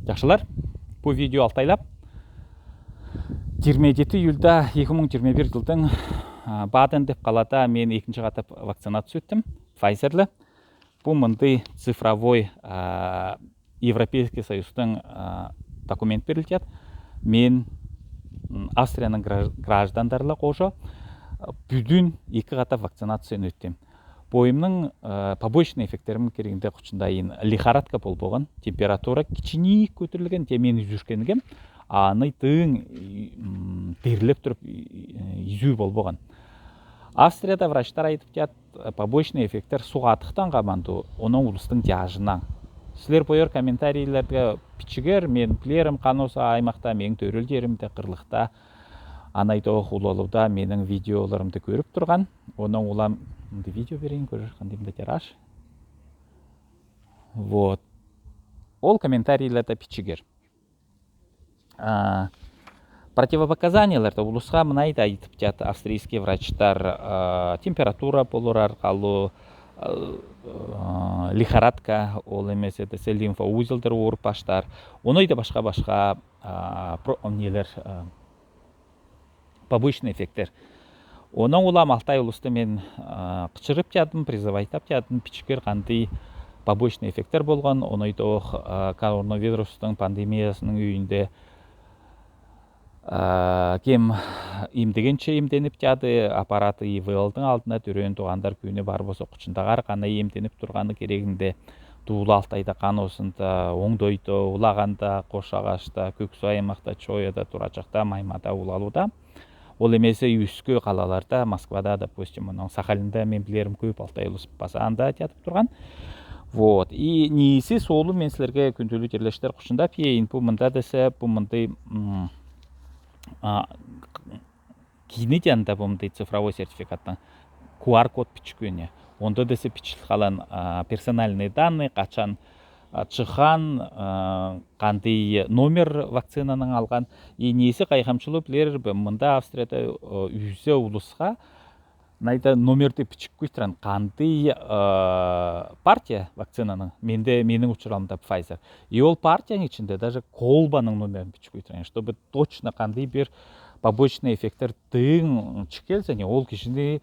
Жақшылар, бұл видео алтайлап 27 июльда 2021 жылдың Баден деп қалада мен екінші қатып вакцинация өттім, Pfizer'лі. Бұл мындай цифровой Европейский Союздың документ берілді. Мен Австрияның граждандарлы қожа бүдін екі қатап вакцинация өттім. Бойымның побочный эффектерім керегінде құчындайын лихорадка болған, температура кичине көтерілген, темені жүркенген, аныйтың теріліп тұрып изүй болған. Австрияда врачтар айтып жат, побочный эффектер суға атықтан қаманды, оның ұлыстың диажынан. Сілер бойыр комментарийлерге пичігер, мен білерім қаноса аймақта, мен төрілдерімді қырлықта, анайды олалуда менің видеоларымды көріп тұрған. Оның олам видео берейін көрір, қандайымда тираж. Вот. Ол комментарийлерді пичігер. Противопоказанияларда улысқа мынайды айтып жат австрийский врачтар, температура болыр арқалы, лихорадка, ол емес етесе лимфоузелдер орып баштар. Оны да башқа нелер, побочный эффекттер. Оның улам алтай ұлысты мен қычырып жадым, призывайтап жадым, пичкер қандай побочный эффекттер болған. Оны да коронавирустың пандемиясының үйінде кем емдегенше емденіп жады, аппараты ИВЛдың алдына түрен туғандар күйіне бар болса құчындағар қана емденіп тұрғаны керегінде туылы алтайда қан осында, оңдойды, улағанда, қошағашта, көксу аймақта, чойада, турачақта, маймада улалуда. Ол емесі үскі қалаларда, Москвада, допустим, Сахалинда мен білерім көп алтай ұлыс басағанда жатып тұрған. Вот. И несі солы мен сілерге күнтөлі жерлештер құшындап ейін, бұл мұнда десе, бұл мұндай кейіне жанында бұл мұндай цифровой сертификаттың QR-код пичкөне. Онда десе пичіл қалан персональные данные, қачан чыхан, қандай номер вакцинаның алған. И несі қайқамшылы білер, мұнда Австрияда үйзе ұлысқа найда номерді пичік көйттірін, қандай партия вакцинаның, менің ұчырамда Pfizer. И ол партияның ішінде даже колбаның номерін пичік көйттірін, чтобы точно қандай бір побочный эффектер тың чекелсе, ол кешінде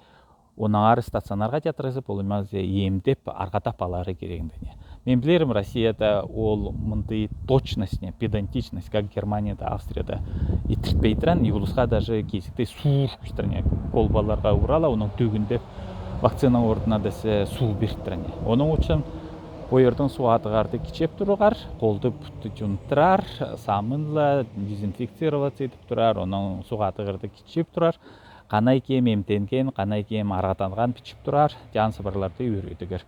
оның ары стационарға жатырызып, ол емдеп арқатап алары керегінде. Мен білерім, Россияда ол мұндай точность, педантичность, как Германияда, Австрияда итіртпейдірін, еулысқа даже кейсікте су колбаларға ұрала, оның төгінде вакцина ордына десе су берттірін. Оның үшін бойырдың су атығарды кечеп тұрығар, қолды бұтты жүнттырар, самынла дезинфекцировать етіп тұрар, оның су атығарды кечеп тұрар, қанай кем емтенген, қанай кем арғатанған пичіп тұрар, жан сыбырларды үйретігер.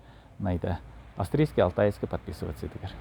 Австрийский, алтайский подписываться етігер.